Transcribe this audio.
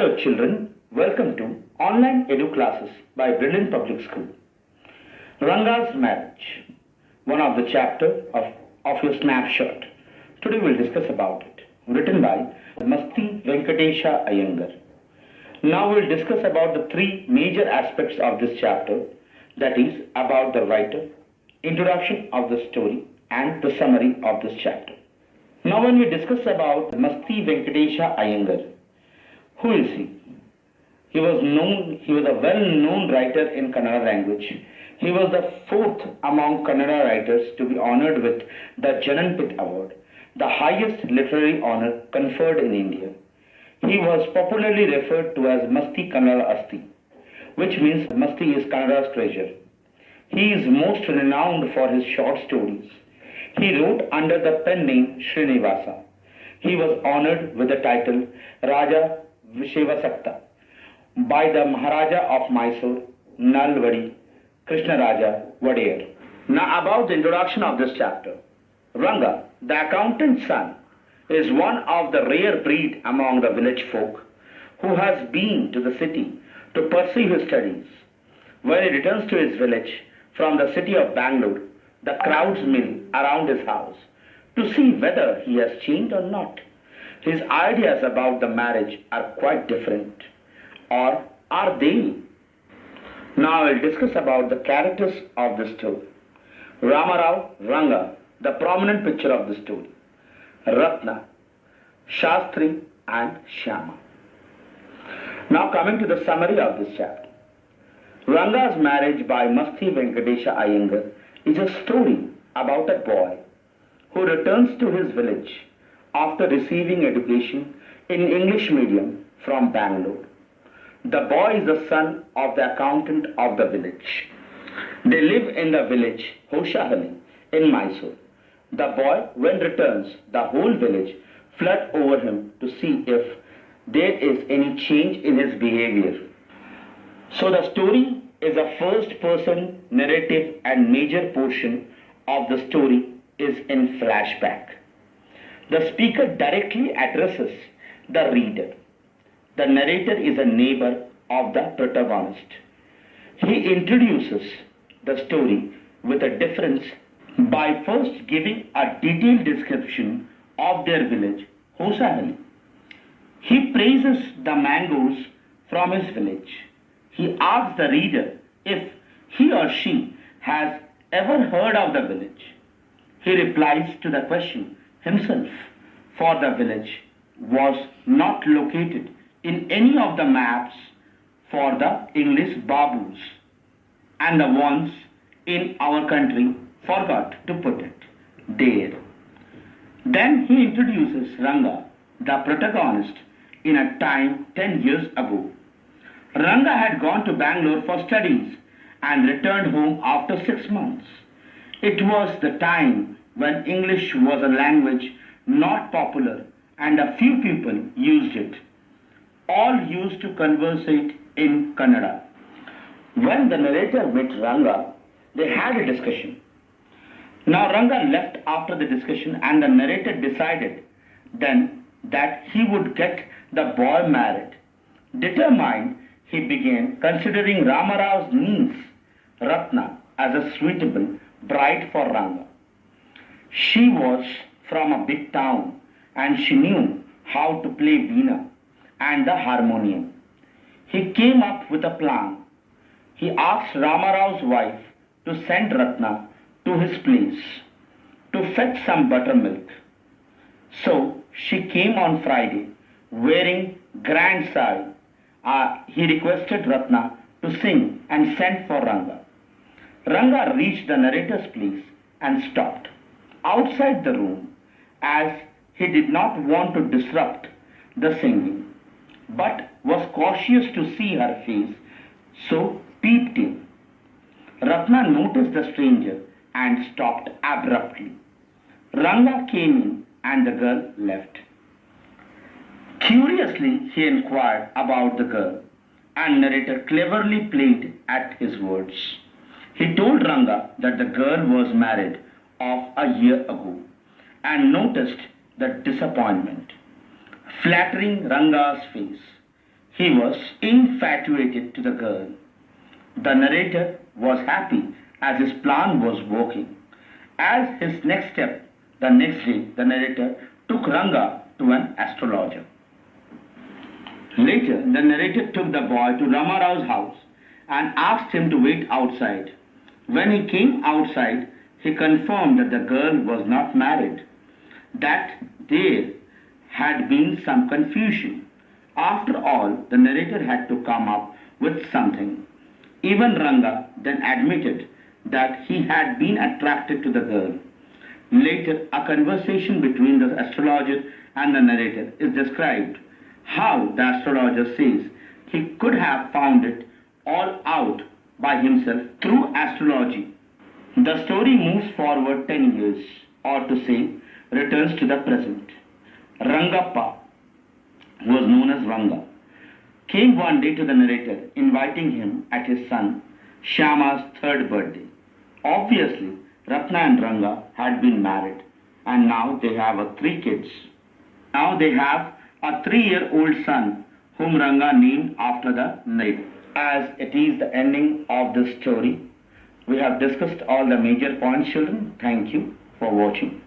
Hello children, welcome to Online Edu Classes by Brilliant Public School. Ranga's Marriage, one of the chapter of your snapshot. Today we'll discuss about it. Written by Masti Venkatesha Iyengar. Now we'll discuss about the three major aspects of this chapter, that is about the writer, introduction of the story and the summary of this chapter. Now when we discuss about Masti Venkatesha Iyengar, who is he? He was a well-known writer in Kannada language. He was the fourth among Kannada writers to be honored with the Jananpith Award, the highest literary honor conferred in India. He was popularly referred to as Masti Kannada Asti, which means Masti is Kannada's treasure. He is most renowned for his short stories. He wrote under the pen name Srinivasa. He was honored with the title Raja Vishwasakta by the Maharaja of Mysore, Nalwadi, Krishnaraja Wadeyar. Now about the introduction of this chapter. Ranga, the accountant's son, is one of the rare breed among the village folk who has been to the city to pursue his studies. When he returns to his village from the city of Bangalore, the crowds mill around his house to see whether he has changed or not. His ideas about the marriage are quite different. Or are they? Now I will discuss about the characters of the story. Ramarao, Ranga, the prominent picture of the story. Ratna, Shastri and Shyama. Now coming to the summary of this chapter. Ranga's Marriage by Masti Venkatesha Iyengar is a story about a boy who returns to his village after receiving education in English medium from Bangalore. The boy is the son of the accountant of the village. They live in the village Hoshahalli in Mysore. The boy, when returns, the whole village flood over him to see if there is any change in his behavior. So the story is a first-person narrative and major portion of the story is in flashback. The speaker directly addresses the reader. The narrator is a neighbor of the protagonist. He introduces the story with a difference by first giving a detailed description of their village, Hoshahalli. He praises the mangoes from his village. He asks the reader if he or she has ever heard of the village. He replies to the question himself, for the village was not located in any of the maps for the English Babus, and the ones in our country forgot to put it there. Then he introduces Ranga, the protagonist, in a time 10 years ago. Ranga had gone to Bangalore for studies and returned home after 6 months. It was the time when English was a language not popular and a few people used it. All used to conversate in Kannada. When the narrator met Ranga, they had a discussion. Now Ranga left after the discussion and the narrator decided then that he would get the boy married. Determined, he began considering Ramarao's niece, Ratna, as a suitable bride for Ranga. She was from a big town and she knew how to play veena and the harmonium. He came up with a plan. He asked Ramarao's wife to send Ratna to his place to fetch some buttermilk. So she came on Friday wearing grand sari. He requested Ratna to sing and sent for Ranga. Ranga reached the narrator's place and stopped outside the room as he did not want to disrupt the singing, but was cautious to see her face, so peeped in. Ratna noticed the stranger and stopped abruptly. Ranga came in and the girl left. Curiously, he inquired about the girl, and narrator cleverly played at his words. He told Ranga that the girl was married of a year ago and noticed the disappointment flattering Ranga's face. He was infatuated to the girl. The narrator was happy as his plan was working. As his next step, the next day, the narrator took Ranga to an astrologer. Later, the narrator took the boy to Ramarao's house and asked him to wait outside. When he came outside, he confirmed that the girl was not married, that there had been some confusion. After all, the narrator had to come up with something. Even Ranga then admitted that he had been attracted to the girl. Later, a conversation between the astrologer and the narrator is described. How the astrologer says he could have found it all out by himself through astrology. The story moves forward 10 years, or to say, returns to the present. Rangappa, who was known as Ranga, came one day to the narrator, inviting him at his son Shyama's third birthday. Obviously, Ratna and Ranga had been married, and now they have three kids. Now they have a 3-year-old son whom Ranga named after the narrator. As it is the ending of this story, we have discussed all the major points, children. Thank you for watching.